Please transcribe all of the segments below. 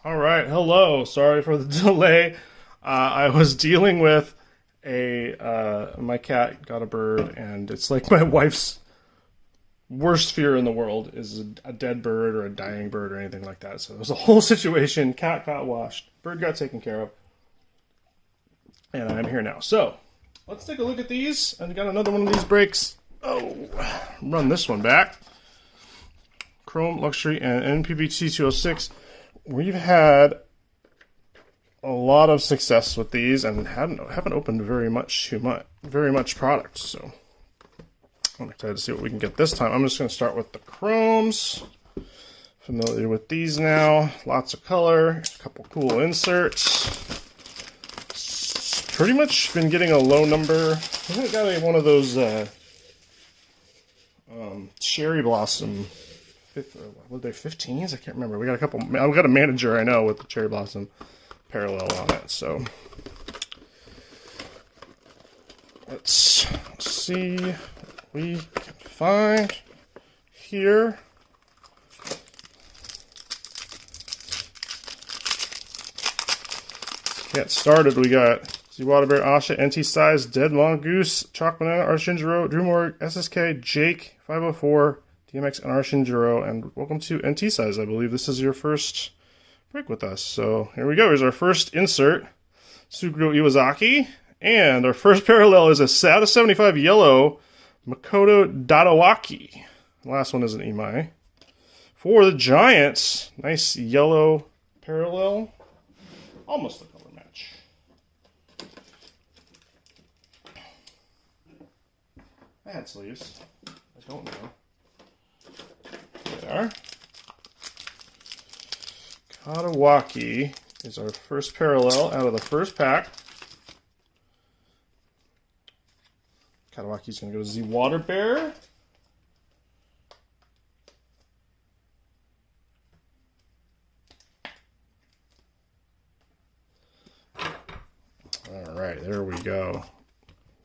All right, hello. Sorry for the delay. I was dealing with my cat got a bird, and it's like my wife's worst fear in the world is a dead bird or a dying bird or anything like that. So it was a whole situation. Cat got washed, bird got taken care of, and I'm here now. So let's take a look at these. I got another one of these breaks. Oh, run this one back. Chrome Luxury and NPB T206. We've had a lot of success with these and haven't opened very much product. So I'm excited to see what we can get this time. I'm just going to start with the Chromes. Familiar with these now. Lots of color. A couple cool inserts. Pretty much been getting a low number. I think I got one of those cherry blossom. What are they, 15s? I can't remember. We got a couple. I've got a manager I know with the cherry blossom parallel on it. So let's see what we can find here. Get started. We got YBRB, Asha, NT Size, Dead Mongoose, Chalk Banana, Arshinjiro, Drewmore, SSK, Jake, 504. DMX and Arshinjiro, and welcome to NT Size. I believe this is your first break with us. So here we go. Here's our first insert, Suguro Iwazaki, and our first parallel is a out of 75 yellow Makoto Dadawaki. The last one is an Imai. For the Giants, nice yellow parallel, almost a color match. I had sleeves. I don't know. There. Kadawaki is our first parallel out of the first pack. Kadawaki's going to go to Z Water Bear. All right, there we go.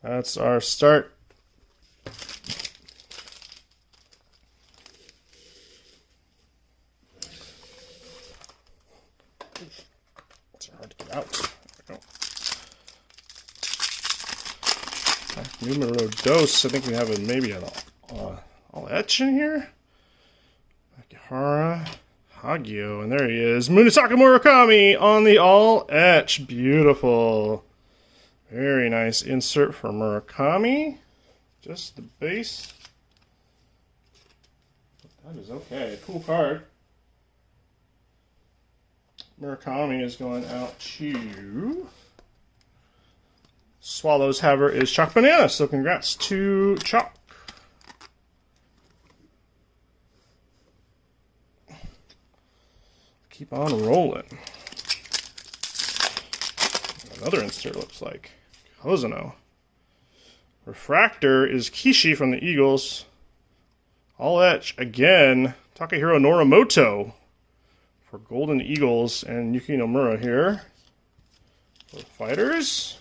That's our start. It's hard to get out. There we go. Numero dos. I think we have maybe an all etch in here. Akihara Hagio, and there he is. Munetaka Murakami on the all etch. Beautiful. Very nice insert for Murakami. Just the base. That is okay. Cool card. Murakami is going out to Swallow's Haver is Chalk Banana, so congrats to Chalk. Keep on rolling. Another insert looks like Hosono. Refractor is Kishi from the Eagles. All etch again, Takahiro Norimoto for Golden Eagles and Yuki Nomura here for Fighters.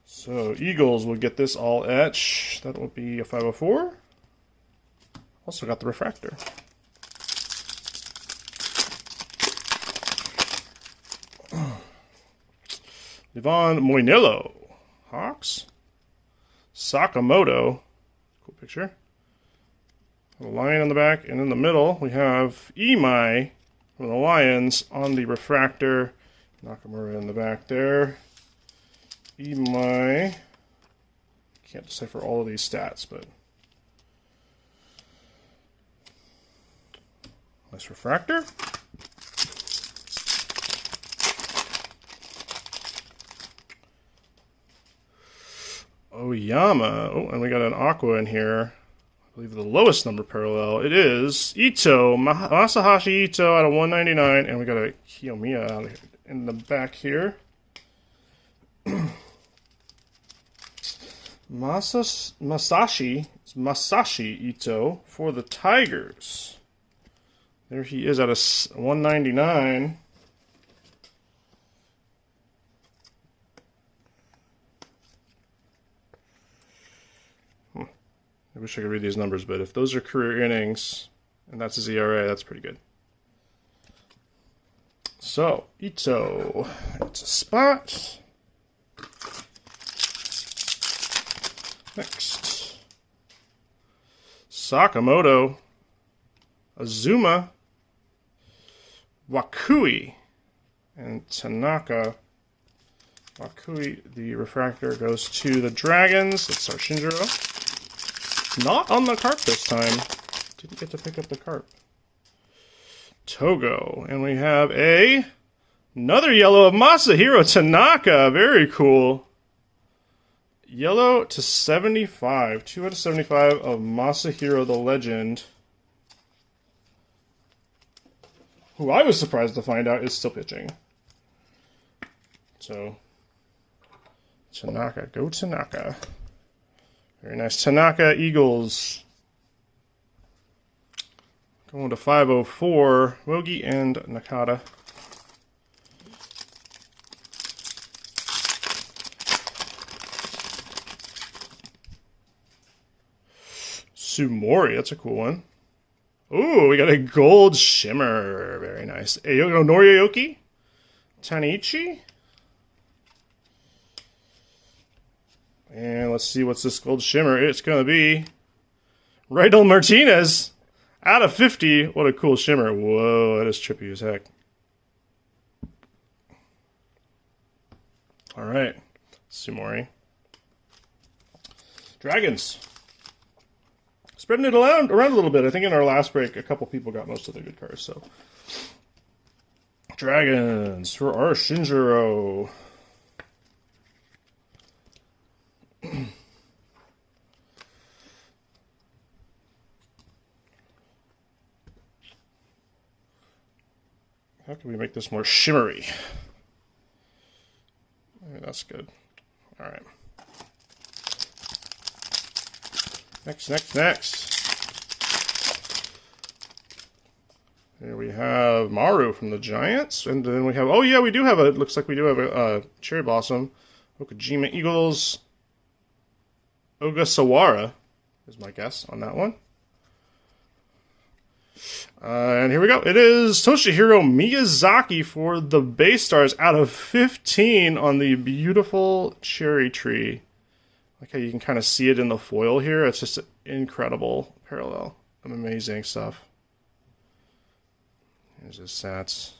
So Eagles will get this all etch. That will be a 504. Also got the refractor. Ivan Moinello, Hawks. Sakamoto, cool picture. A lion on the back, and in the middle we have Imai from the Lions on the refractor. Nakamura in the back there. Imai. Can't decipher all of these stats, but nice refractor. Oyama. Oh, and we got an Aqua in here. I believe the lowest number parallel. It is Ito, Masahashi Ito out of 199, and we got a Kiyomiya out in the back here. Masashi Ito for the Tigers. There he is out of 199. I wish I could read these numbers, but if those are career innings and that's his ERA, that's pretty good. So, Ito, it's a spot. Next, Sakamoto, Azuma, Wakui, and Tanaka. Wakui, the refractor, goes to the Dragons. That's our Shinjiro. Not on the carp this time. Didn't get to pick up the carp. Togo, and we have another yellow of Masahiro Tanaka. Very cool. Yellow to 75. 2 out of 75 of Masahiro the Legend. Who I was surprised to find out is still pitching. So, Tanaka. Go Tanaka. Very nice. Tanaka Eagles. Going to 504. Wogi and Nakata. Sumori, that's a cool one. Ooh, we got a gold shimmer. Very nice. Noriyuki, Tanichi. And let's see what's this gold shimmer. It's going to be Rydell Martinez out of 50. What a cool shimmer. Whoa, that is trippy as heck. All right, Sumori. Dragons. Spreading it around a little bit. I think in our last break, a couple people got most of the good cards. So, Dragons for our Shinjiro. How can we make this more shimmery? Yeah, that's good. All right. Next. Here we have Maru from the Giants. And then we have, oh yeah, we do have a, looks like we do have a Cherry Blossom. Okajima Eagles. Ogasawara is my guess on that one. And here we go. It is Toshihiro Miyazaki for the Bay Stars out of 15 on the beautiful cherry tree. Like how you can kind of see it in the foil here. It's just incredible parallel. Amazing stuff. Here's his stats.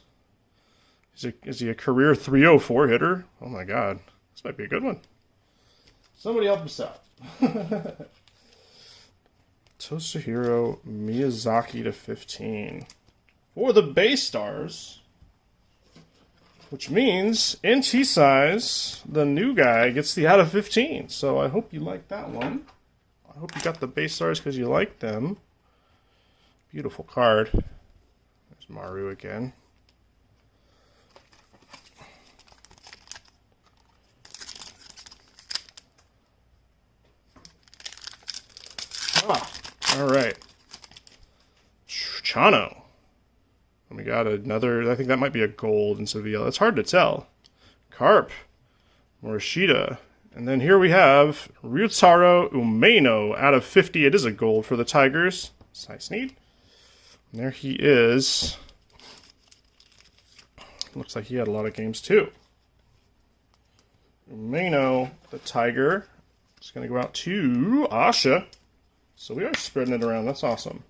Is he a career 304 hitter? Oh my god. This might be a good one. Somebody help us out. Toshihiro Miyazaki to 15. For the Bay Stars. Which means, in T-size, the new guy gets the out of 15. So I hope you like that one. I hope you got the Bay Stars because you like them. Beautiful card. There's Maru again. All right. Chano. And we got another, I think that might be a gold in Sevilla. It's hard to tell. Carp. Morishita. And then here we have Ryutaro Umeno out of 50. It is a gold for the Tigers. Nice need. And there he is. Looks like he had a lot of games too. Umeno, the Tiger. It's going to go out to Asha. So we are spreading it around. That's awesome.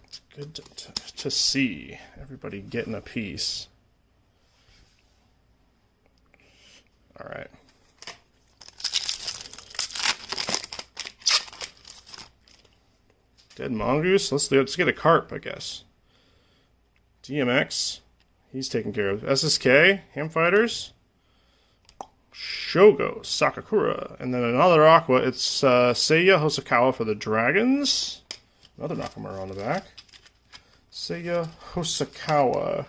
It's good to see everybody getting a piece. All right. Dead Mongoose. Let's get a carp, I guess. DMX. He's taken care of. SSK. Ham Fighters. Shogo Sakakura. And then another Aqua. It's Seiya Hosokawa for the Dragons. Another Nakamura on the back. Seiya Hosokawa.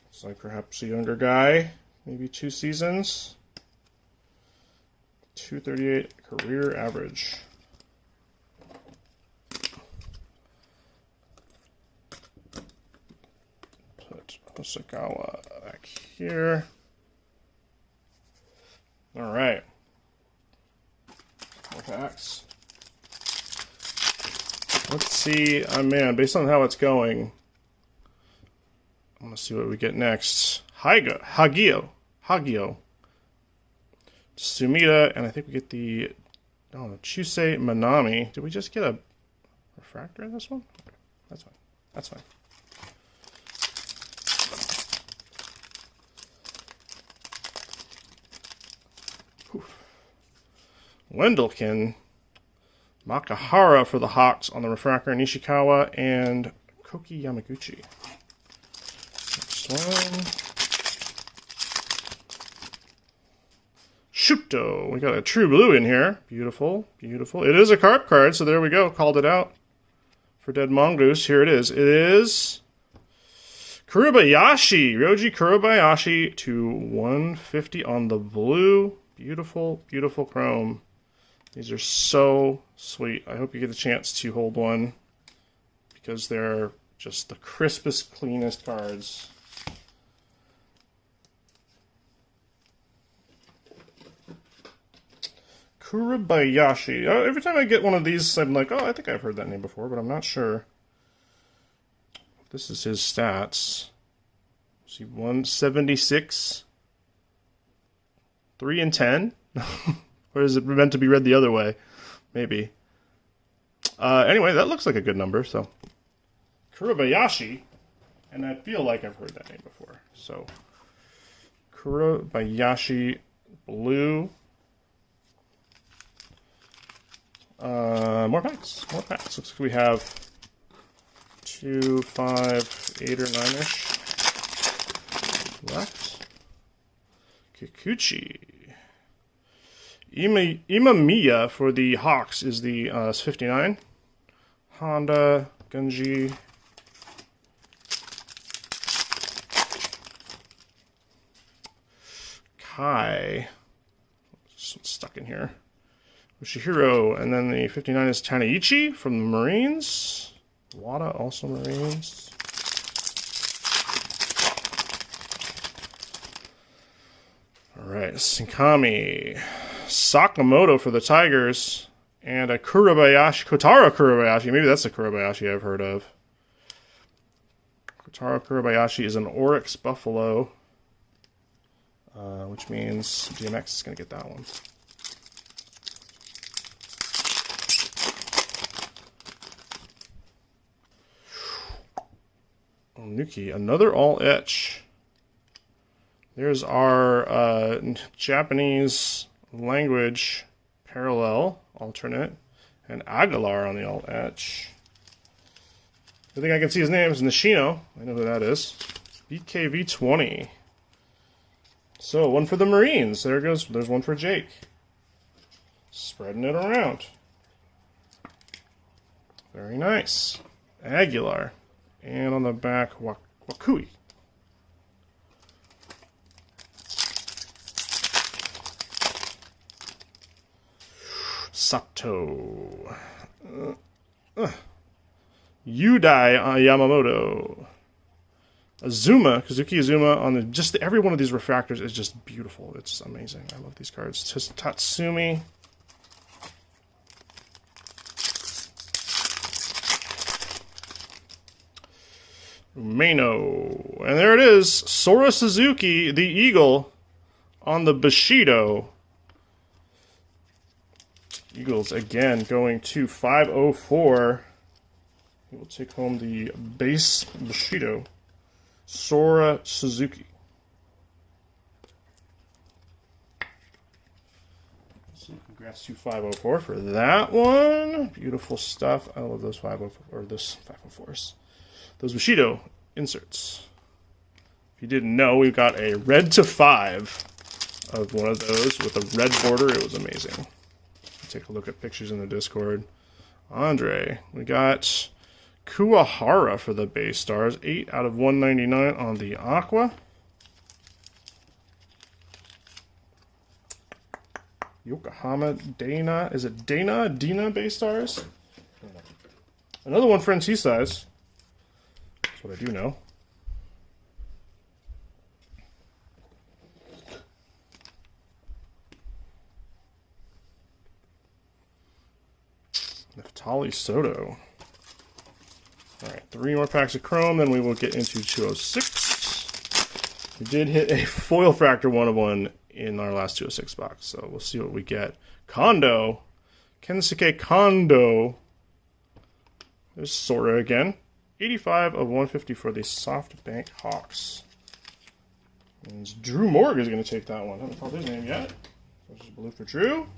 Looks like perhaps a younger guy. Maybe 2 seasons. 238 career average. Put got Hosokawa back here. All right. More packs. Let's see. Oh man, based on how it's going, I want to see what we get next. Hagio. Sumida, and I think we get the Chusei Manami. Did we just get a refractor in this one? Okay, that's fine. That's fine. Wendelkin, Makahara for the Hawks on the refractor, Nishikawa, and Koki Yamaguchi. Next one. Shuto. We got a true blue in here. Beautiful, beautiful. It is a carp card, so there we go. Called it out for Dead Mongoose. Here it is. It is Kurobayashi. Ryoji Kurobayashi to 150 on the blue. Beautiful, beautiful chrome. These are so sweet. I hope you get a chance to hold one because they're just the crispest, cleanest cards. Kurobayashi. Every time I get one of these, I'm like, oh, I think I've heard that name before, but I'm not sure. This is his stats. See, 176, 3 and 10. Or is it meant to be read the other way? Maybe. Anyway, that looks like a good number. So, Kurobayashi, and I feel like I've heard that name before. So, Kurobayashi blue. More packs. More packs. Looks like we have 2, 5, 8, or 9-ish left. Kikuchi. Imamiya for the Hawks is the 59. Honda, Gunji. Kai. Stuck in here. Ushihiro, and then the 59 is Tanaichi from the Marines. Wada, also Marines. Alright, Sinkami. Sakamoto for the Tigers. And a Kotaro Kurobayashi. Maybe that's a Kurobayashi I've heard of. Kotaro Kurobayashi is an Oryx Buffalo. Which means GMX is going to get that one. Nuki, another all etch. There's our Japanese language parallel alternate, and Aguilar on the alt etch. I think I can see his name is Nishino. I know who that is. BKV20. So one for the Marines. There goes. There's one for Jake. Spreading it around. Very nice. Aguilar. And on the back, Wakui. Sato. Yudai Yamamoto. Azuma, Kazuki Azuma on the every one of these refractors is just beautiful. It's amazing. I love these cards. Tatsumi. Umeno. And there it is. Sora Suzuki, the Eagle, on the Bushido. Eagles again going to 504. He will take home the base Bushido. Sora Suzuki. So congrats to 504 for that one. Beautiful stuff. I love those 504 or those 504s. Those Bushido inserts. If you didn't know, we've got a red to 5 of one of those with a red border. It was amazing. Take a look at pictures in the Discord. Andre, we got Kuwahara for the base stars. 8 out of 199 on the Aqua. Yokohama Dana. Is it Dana? Dina base stars? Another one for NC size. That's what I do know. Tali Soto. All right, 3 more packs of Chrome, then we will get into 206. We did hit a foil factor 1 of 1 in our last 206 box, so we'll see what we get. Kondo. Kensuke Kondo. There's Sora again. 85 of 150 for the SoftBank Hawks. And Drew Morg is going to take that one. I haven't called his name yet. This is blue for Drew.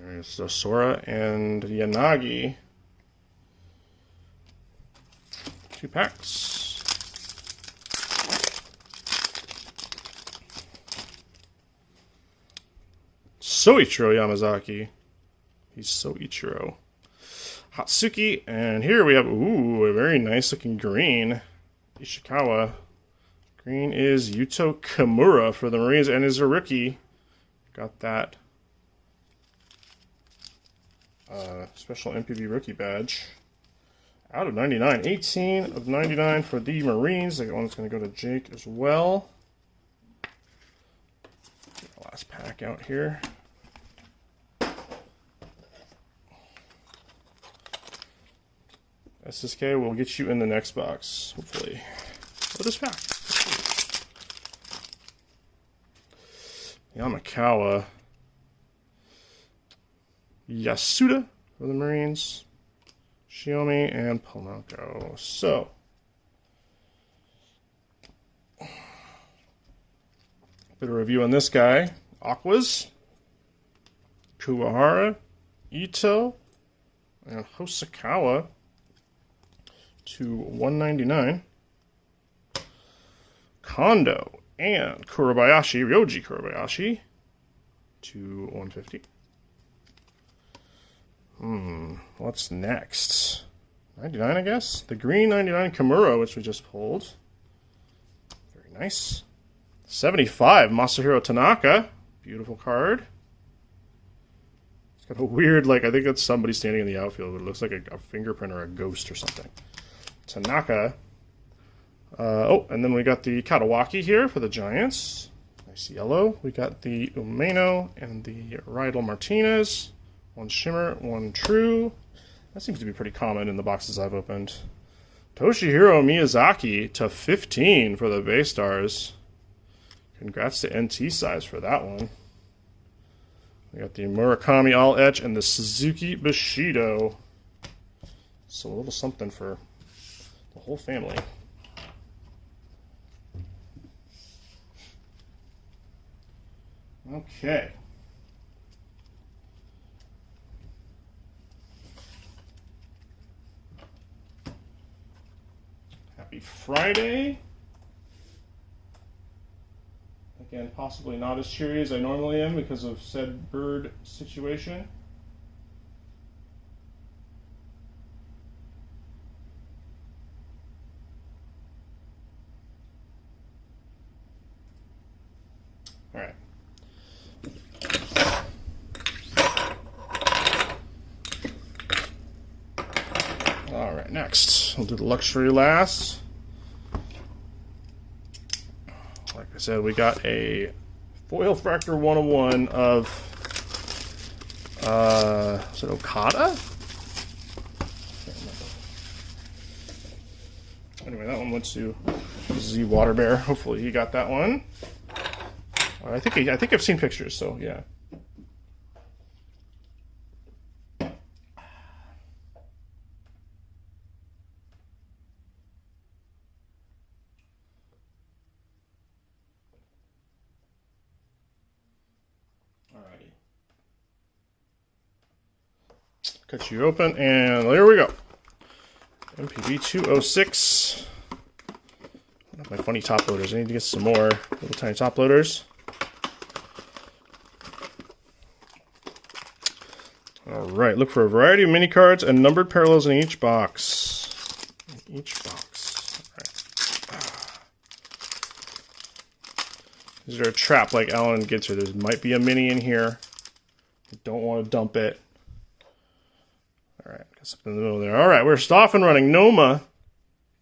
There's Sora and Yanagi. 2 packs. Soichiro Yamazaki. He's Soichiro. Hatsuki. And here we have, ooh, a very nice looking green. Ishikawa. Green is Yuto Kimura for the Marines and is a rookie. Got that special NPB rookie badge. Out of 99. 18 of 99 for the Marines. That one's going to go to Jake as well. Get the last pack out here. SSK will get you in the next box, hopefully. Or this pack. Yamakawa. Yasuda for the Marines. Shiomi and Polanco. So, bit of review on this guy. Aquas, Kuwahara, Ito, and Hosokawa to 199. Kondo and Kurabayashi, Ryoji Kurabayashi to 150. What's next? 99, I guess? The green 99 Kimura, which we just pulled. Very nice. 75 Masahiro Tanaka. Beautiful card. It's got a weird, like, I think that's somebody standing in the outfield. It looks like a fingerprint or a ghost or something. Tanaka. Oh, and then we got the Katawaki here for the Giants. Nice yellow. We got the Umeno and the Rydell Martinez. 1 Shimmer, 1 True. That seems to be pretty common in the boxes I've opened. Toshihiro Miyazaki to 15 for the Bay Stars. Congrats to NT Size for that one. We got the Murakami All Etch and the Suzuki Bushido. So a little something for the whole family. Okay. Happy Friday. Again, possibly not as cheery as I normally am because of said bird situation. All right. All right, next. We'll do the luxury last. Like I said, we got a foil factor 101 of, is it Okada? Anyway, that one went to Z Water Bear. Hopefully he got that one. I think I've seen pictures, so yeah. Alrighty. Cut you open, and there we go. NPB 206. My funny top loaders. I need to get some more little tiny top loaders. Alright, look for a variety of mini cards and numbered parallels in each box. Is there a trap like Alan gets her? There might be a mini in here. I don't want to dump it. Alright, got something in the middle there. Alright, we're off and running. Noma,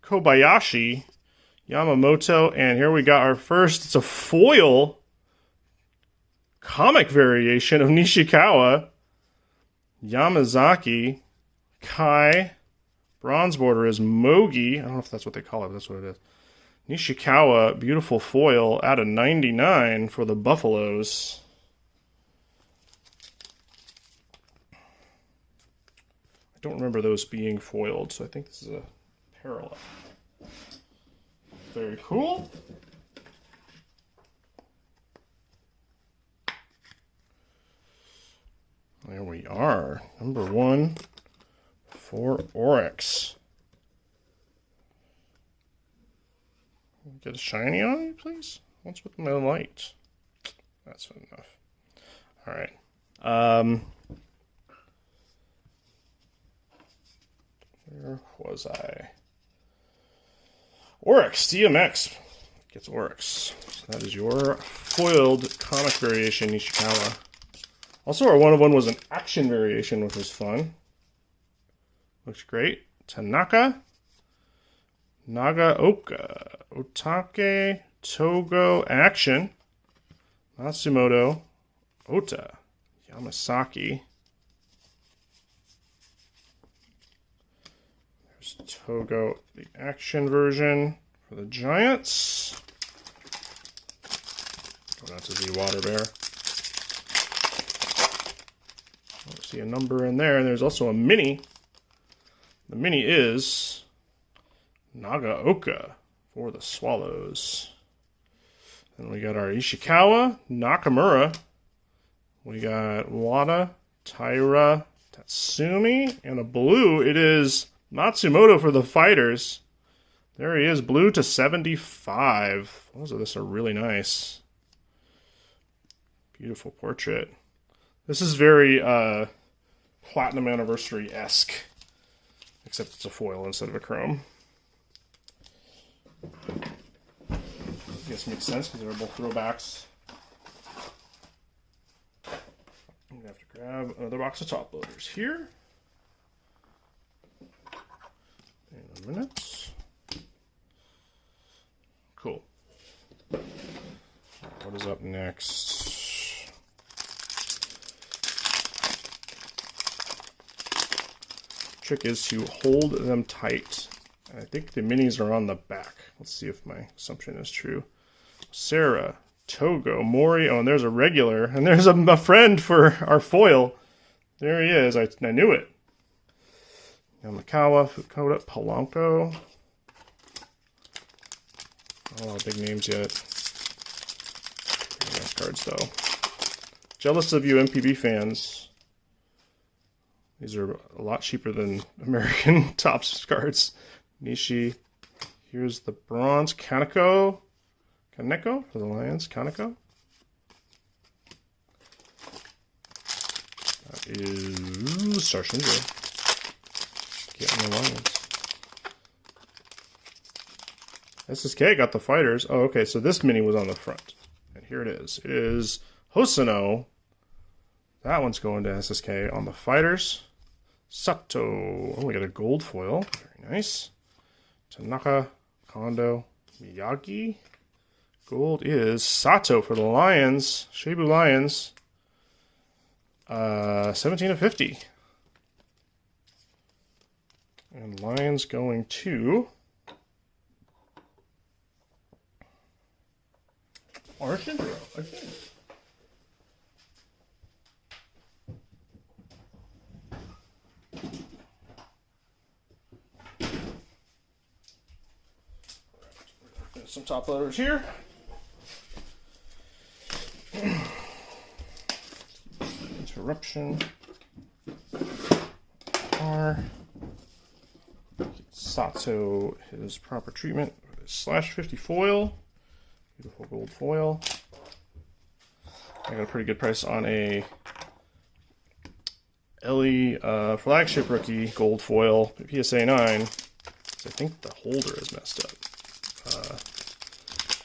Kobayashi, Yamamoto, and here we got our first, it's a foil comic variation of Nishikawa, Yamazaki, Kai, bronze border is Mogi, I don't know if that's what they call it, but that's what it is. Nishikawa, beautiful foil, out of 99 for the Buffaloes. I don't remember those being foiled, so I think this is a parallel. Very cool. There we are. Number 1 for Oryx. Get a shiny on you, please? What's with my light? That's enough. All right. Where was I? Oryx, DMX. Gets Oryx. So that is your foiled comic variation, Nishikawa. Also, our 1-of-1 was an action variation, which was fun. Looks great. Tanaka. Nagaoka. Otake. Togo. Action. Matsumoto. Ota. Yamasaki. There's Togo, the action version for the Giants. Going out to the Water Bear. I see a number in there, and there's also a mini. The mini is Nagaoka for the Swallows. Then we got our Ishikawa, Nakamura. We got Wada, Taira, Tatsumi, and a blue. It is Matsumoto for the Fighters. There he is, blue to 75. Those of this are really nice. Beautiful portrait. This is very Platinum Anniversary-esque, except it's a foil instead of a chrome. I guess it makes sense because they're both throwbacks. I'm going to have to grab another box of top loaders here. In a minute. Cool. What is up next? Trick is to hold them tight. I think the minis are on the back. Let's see if my assumption is true. Sarah, Togo, Mori. Oh, and there's a regular. And there's a friend for our foil. There he is. I knew it. Yamakawa, Fukuda, Polanco. Not a lot of big names yet. Nice cards, though. Jealous of you NPB fans. These are a lot cheaper than American Topps cards. Nishi. Here's the bronze. Kaneko for the Lions. Kaneko. That is Star Shinjo. Getting the Lions. SSK got the Fighters. Oh, okay, so this mini was on the front. And here it is. It is Hosono. That one's going to SSK on the Fighters. Sato. Oh, we got a gold foil. Very nice. Tanaka, Kondo, Miyagi. Gold is Sato for the Lions. Shibu Lions. 17 of 50. And Lions going to Archendro again. Some top loaders here. Interruption. R. Sato, his proper treatment. /50 foil. Beautiful gold foil. I got a pretty good price on a Ellie flagship rookie gold foil PSA 9. I think the holder is messed up.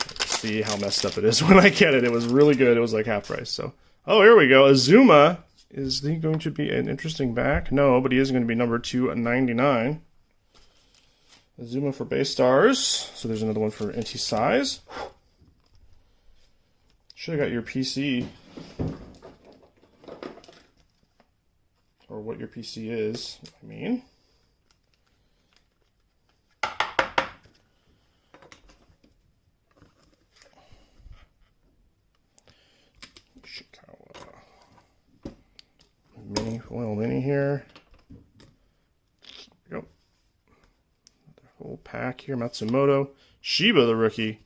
Let's see how messed up it is when I get it. It was really good. It was like half price. So, oh, here we go. Azuma. Is he going to be an interesting back? No, but he is going to be number 299. Azuma for base stars. So there's another one for NT size. Should have got your PC. Or what your PC is, I mean. Mini foil mini here. There we go. Another whole pack here. Matsumoto. Shiba the rookie.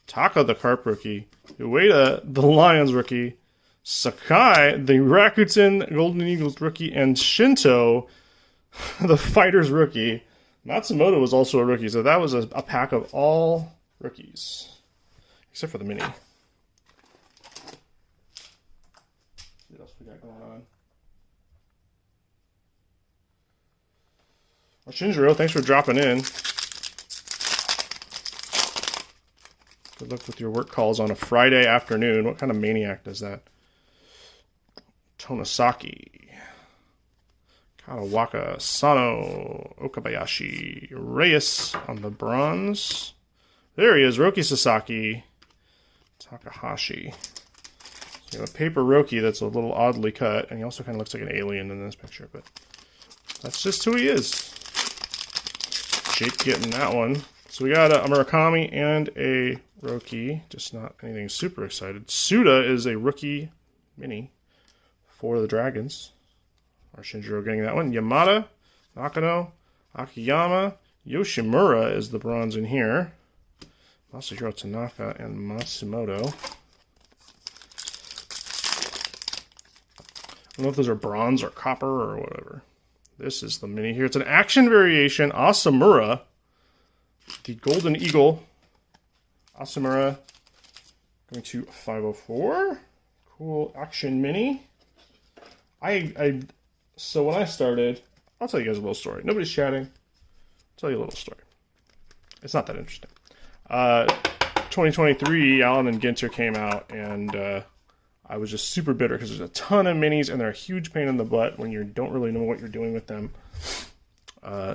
Taka the Carp rookie. Ueda the Lions rookie. Sakai the Rakuten Golden Eagles rookie. And Shinto the Fighters rookie. Matsumoto was also a rookie, so that was a pack of all rookies. Except for the mini. What else we got going on? Shinjiro, thanks for dropping in. Good luck with your work calls on a Friday afternoon. What kind of maniac does that? Tonosaki. Kawawaka. Sano. Okabayashi. Reyes on the bronze. There he is. Roki Sasaki. Takahashi. So you have a paper Roki that's a little oddly cut, and he also kind of looks like an alien in this picture, but that's just who he is. Jake getting that one. So we got a Murakami and a Roki, just not anything super excited. Suda is a rookie mini for the Dragons. Our Shinjiro getting that one. Yamada, Nakano, Akiyama, Yoshimura is the bronze in here. Masahiro Tanaka and Matsumoto. I don't know if those are bronze or copper or whatever. This is the mini here. It's an action variation. Asamura. The Golden Eagle. Asamura. Going to 504. Cool action mini. So when I started, I'll tell you guys a little story. Nobody's chatting. I'll tell you a little story. It's not that interesting. 2023, Allen and Ginter came out, and I was just super bitter because there's a ton of minis and they're a huge pain in the butt when you don't really know what you're doing with them.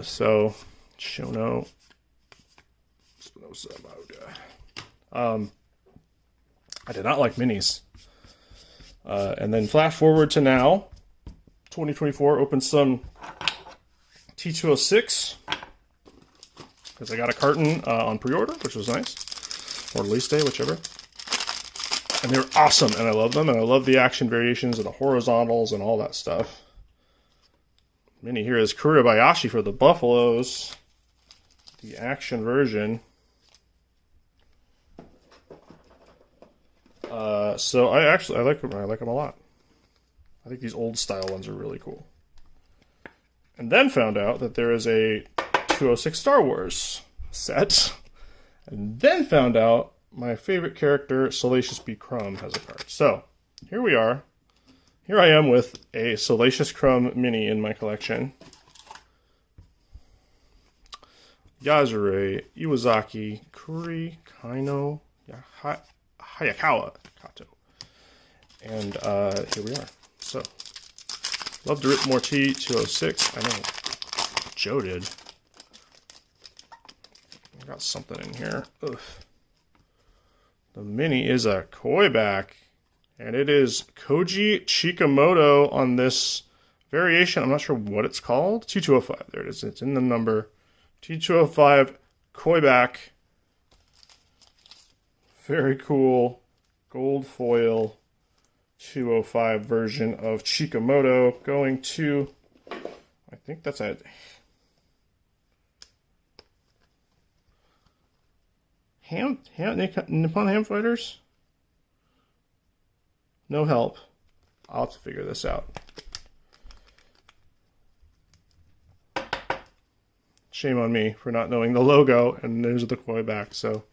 So, Shono. I did not like minis. And then flash forward to now, 2024, opened some T206 because I got a carton on pre-order, which was nice, or release day, whichever. And they were awesome, and I love them, and I love the action variations and the horizontals and all that stuff. Mini here is Kuribayashi for the Buffaloes, the action version. So I like them a lot. I think these old style ones are really cool. And then found out that there is a 206 Star Wars set, and then found out my favorite character, Salacious B. Crumb, has a card. So, here we are. Here I am with a Salacious Crumb mini in my collection. Yasure, Iwazaki, Kuri, Kaino, Hayakawa, Kato. And here we are. So, love to rip more T206. I know Joe did. I got something in here. Ugh. The mini is a koi back, and it is Koji Chikamoto on this variation. I'm not sure what it's called. T205. There it is. It's in the number. T205 koi back. Very cool. Gold foil 205 version of Chikamoto going to, I think that's a Nippon Ham Fighters? No help. I'll have to figure this out. Shame on me for not knowing the logo, and there's the koi back, so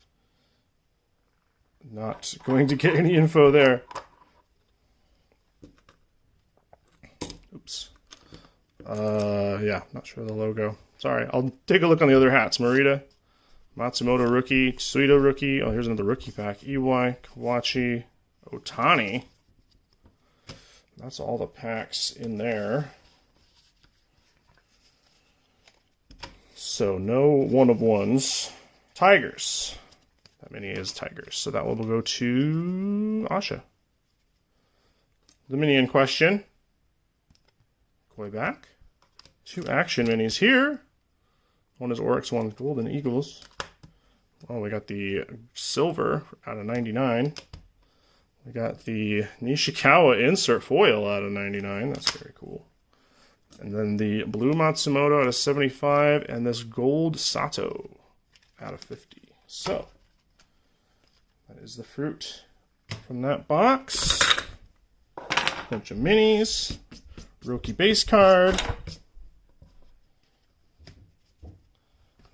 not going to get any info there. Oops. Yeah, not sure of the logo. Sorry, I'll take a look on the other hats. Marita. Matsumoto rookie, Tsuida rookie. Oh, here's another rookie pack. Iwai, Kawachi, Otani. That's all the packs in there. So no one of ones. Tigers. That mini is tigers. So that one will go to Asha. The mini in question. Way back. 2 action minis here. One is Oryx, one is Golden Eagles. Oh, we got the silver out of 99. We got the Nishikawa insert foil out of 99. That's very cool. And then the blue Matsumoto out of 75, and this gold Sato out of 50. So, that is the fruit from that box. Bunch of minis. Rookie base card.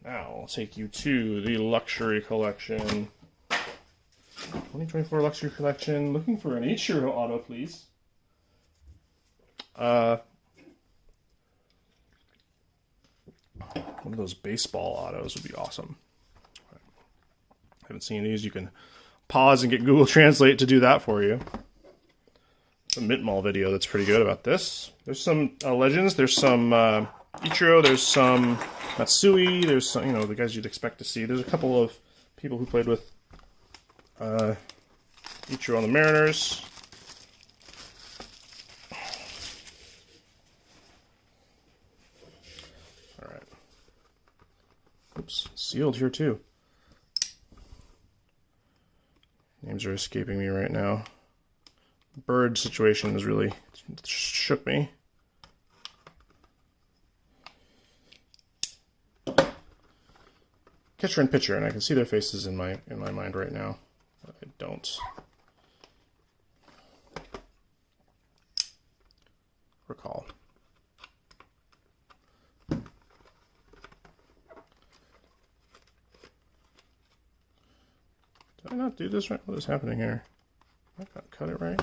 Now I'll take you to the luxury collection. 2024 luxury collection. Looking for an Ichiro auto, please. One of those baseball autos would be awesome. Haven't seen these. You can pause and get Google Translate to do that for you. It's a Mint Mall video that's pretty good about this. There's some legends. There's some Ichiro. There's some Matsui. There's some, the guys you'd expect to see. There's a couple of people who played with Ichiro on the Mariners. All right. Oops, sealed here too. Names are escaping me right now. Bird situation has really shook me. Catcher and pitcher, and I can see their faces in my mind right now. But I don't recall. Did I not do this right? What is happening here? I can't cut it right.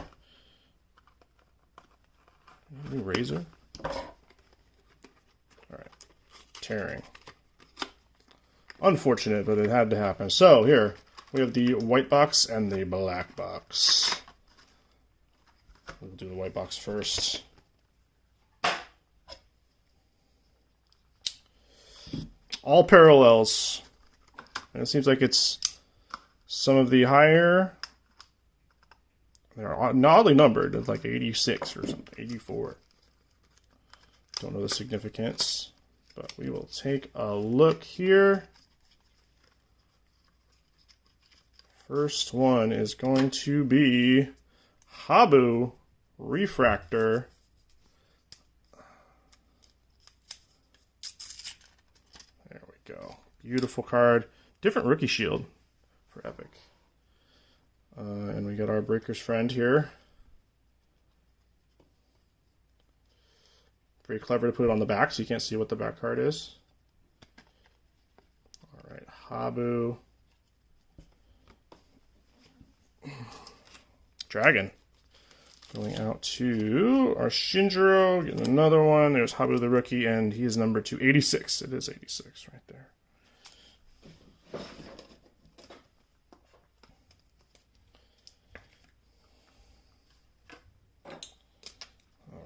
New razor. Alright. Tearing. Unfortunate, but it had to happen. So, here, we have the white box and the black box. We'll do the white box first. All parallels. And it seems like it's some of the higher... They're oddly numbered. It's like 86 or something. 84. Don't know the significance. But we will take a look here. First one is going to be Habu Refractor. There we go. Beautiful card. Different rookie shield for Epic. And we got our Breaker's Friend here. Very clever to put it on the back so you can't see what the back card is. Alright, Habu. Dragon. Going out to our Shinjiro. Getting another one. There's Habu the rookie, and he is number 286. It is 86 right there.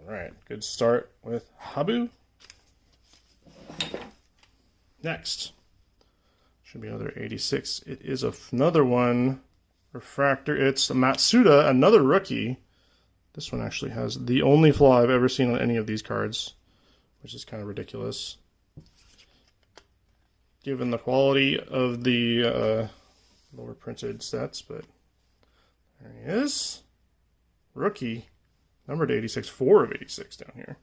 Alright, good start with Habu. Next. Should be another 86. It is another one. Refractor. It's Matsuda, another rookie. This one actually has the only flaw I've ever seen on any of these cards, which is kind of ridiculous. Given the quality of the lower printed sets, but there he is. Rookie. Numbered 86, 4 of 86 down here.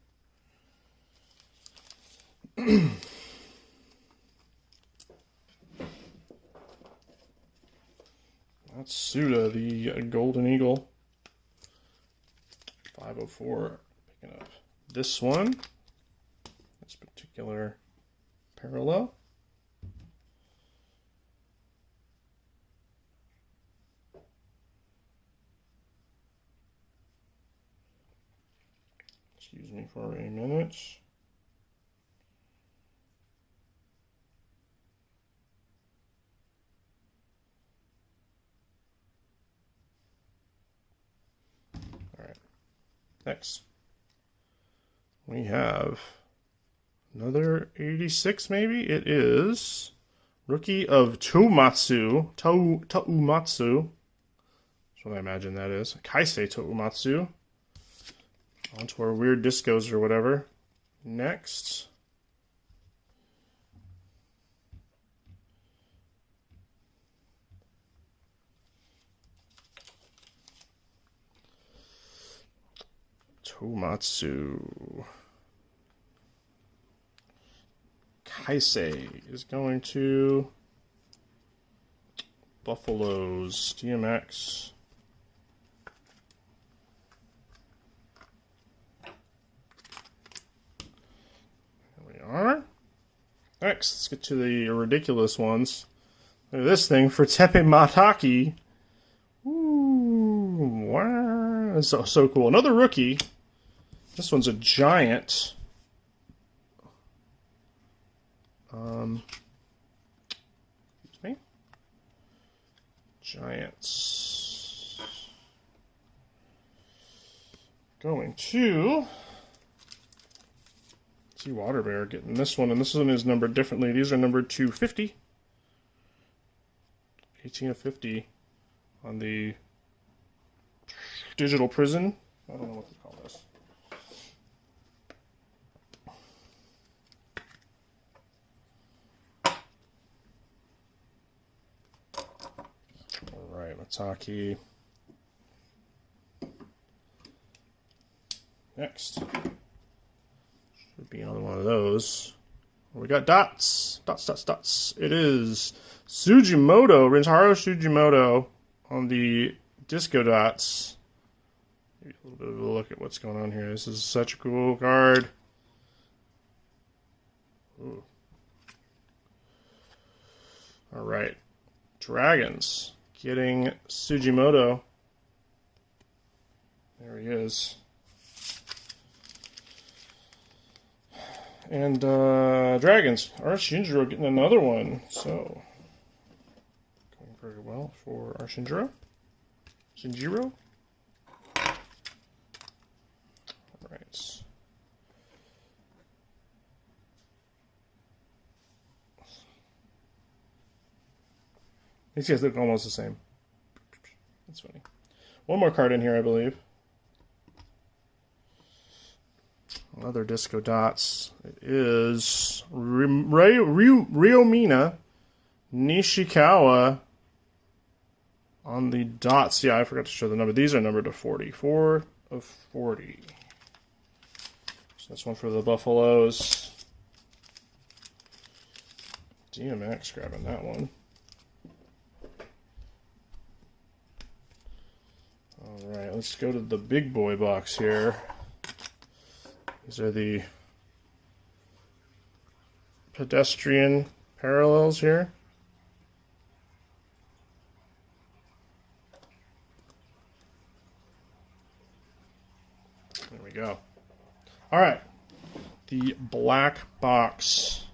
That's Suda, the Golden Eagle. 504. Picking up this one. This particular parallel. Excuse me for a minute. All right. Next, we have Another 86, maybe? It is Rookie of Toumatsu. Toumatsu. That's what I imagine that is. Kaisei Toumatsu. On to our weird discos or whatever. Next. Toumatsu. Kaisei is going to Buffaloes. DMX. Are. Next, let's get to the ridiculous ones. Look at this thing for Tepe Mataki. Ooh, wow. That's so cool. Another rookie. This one's a giant. Excuse me. Giants. Going to Water Bear getting this one, and this one is numbered differently. These are numbered to 50. 18 of 50 on the digital prison. I don't know what to call this. All right, Mataki. Next. Should be another one of those. We got dots. Dots. It is Sugimoto, Rintaro Sugimoto on the Disco Dots. Maybe a little bit of a look at what's going on here. This is such a cool card. Ooh. All right. Dragons getting Sugimoto. There he is. And Dragons. Shinjiro getting another one. So, going very well for our Shinjiro. All right. These guys look almost the same. That's funny. One more card in here, I believe. Other Disco Dots. It is Ryomina Nishikawa on the dots. Yeah, I forgot to show the number. These are numbered to 40. 4 of 40. So that's one for the Buffaloes. DMX grabbing that one. Alright, let's go to the big boy box here. These are the pedestrian parallels here. There we go. All right, the black box.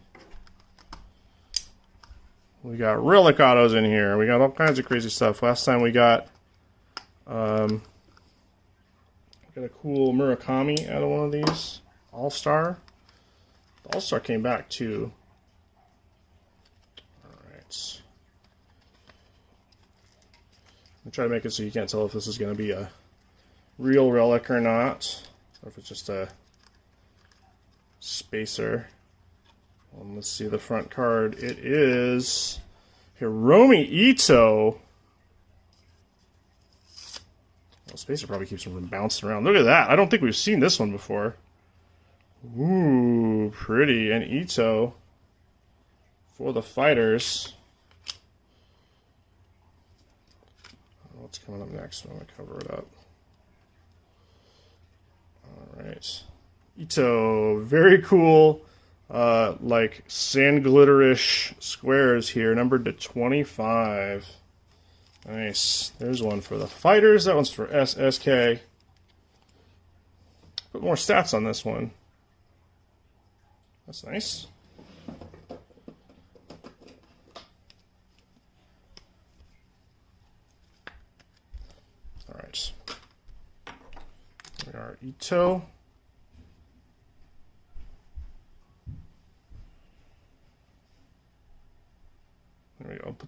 We got relic autos in here. We got all kinds of crazy stuff. Last time we got a cool Murakami out of one of these. All-Star. The All-Star came back too. Alright. I'm trying to make it so you can't tell if this is going to be a real relic or not. Or if it's just a spacer. Let's see the front card. It is Hiromi Ito. Well, spacer probably keeps them from bouncing around. Look at that. I don't think we've seen this one before. Ooh, pretty. And Ito for the Fighters. What's coming up next? I'm going to cover it up. Alright. Ito. Very cool. Like sand glitterish squares here. Numbered to 25. Nice. There's one for the Fighters. That one's for SSK. Put more stats on this one. That's nice. Alright. We are Ito.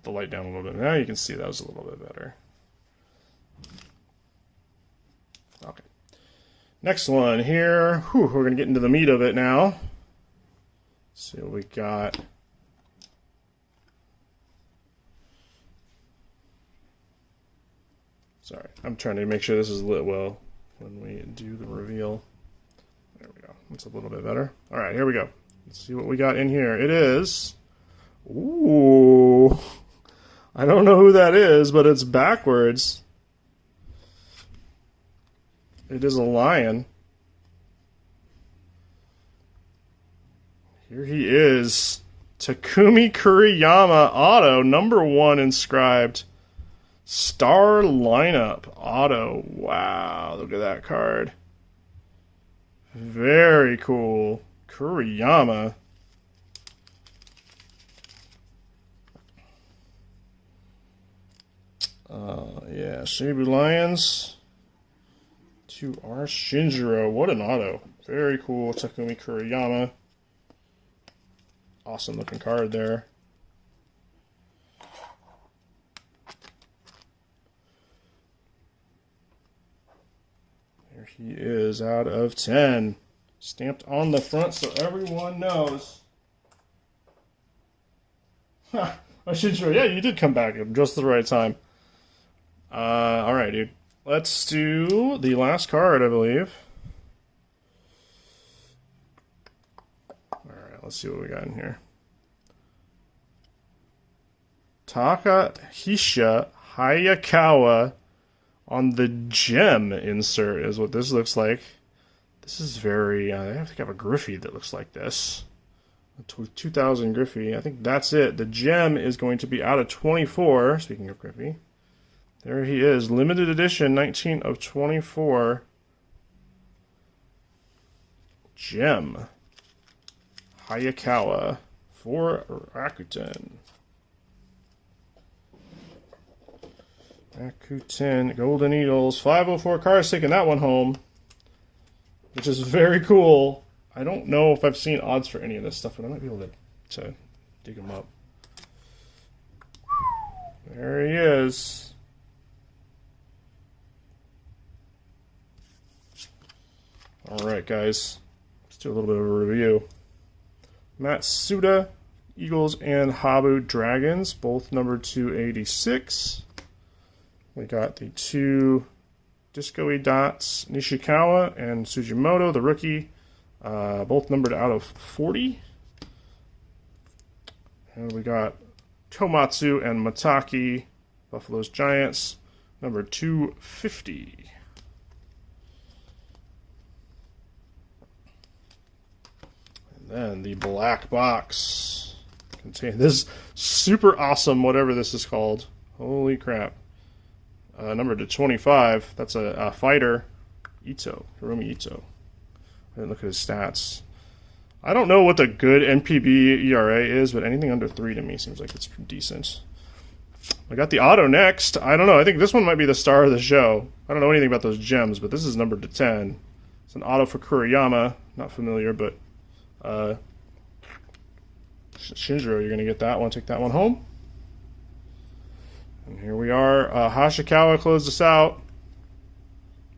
the light down a little bit. Now you can see that was a little bit better. Okay. Next one here. Whew, we're going to get into the meat of it now. Let's see what we got. Sorry, I'm trying to make sure this is lit well when we do the reveal. There we go. That's a little bit better. All right, here we go. Let's see what we got in here. It is... Ooh. I don't know who that is, but it's backwards. It is a lion. Here he is. Takumi Kuriyama auto, #1 inscribed. Star lineup auto. Wow, look at that card. Very cool. Kuriyama. Yeah, Shibu Lions. To our Shinjiro. What an auto. Very cool. Takumi Kuriyama. Awesome looking card there. There he is, out of 10. Stamped on the front so everyone knows. Ha! Shinjiro, yeah, you did come back at just the right time. Alright, dude. Let's do the last card, I believe. Alright, let's see what we got in here. Takahisha Hayakawa on the gem insert is what this looks like. This is very... I think I have a Griffey that looks like this. A 2000 Griffey. I think that's it. The gem is going to be out of 24. Speaking of Griffey. There he is. Limited edition, 19 of 24. Gem. Hayakawa for Rakuten. Rakuten Golden Eagles. 504 cards, taking that one home. Which is very cool. I don't know if I've seen odds for any of this stuff, but I might be able to dig them up. There he is. Alright, guys. Let's do a little bit of a review. Matsuda Eagles and Habu Dragons, both numbered 286. We got the two Disco-y dots, Nishikawa and Sujimoto, the rookie, both numbered out of 40. And we got Komatsu and Mataki, Buffalo's Giants, number 250. And then the black box contains this super awesome, whatever this is called. Holy crap. Number to 25. That's a fighter, Ito, Hiromi Ito. I didn't look at his stats. I don't know what the good NPB ERA is, but anything under 3 to me seems like it's decent. I got the auto next. I don't know. I think this one might be the star of the show. I don't know anything about those gems, but this is numbered to 10. It's an auto for Kuriyama. Not familiar, but Shinjiro, you're going to get that one. Take that one home. And here we are. Hashikawa closed us out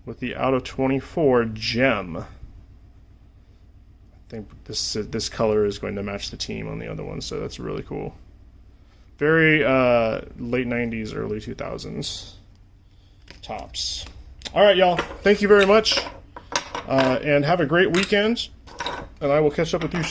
with the out of 24 gem. I think this color is going to match the team on the other one, so that's really cool. Very late 90s, early 2000s tops. All right, y'all. Thank you very much, and have a great weekend. And I will catch up with you soon.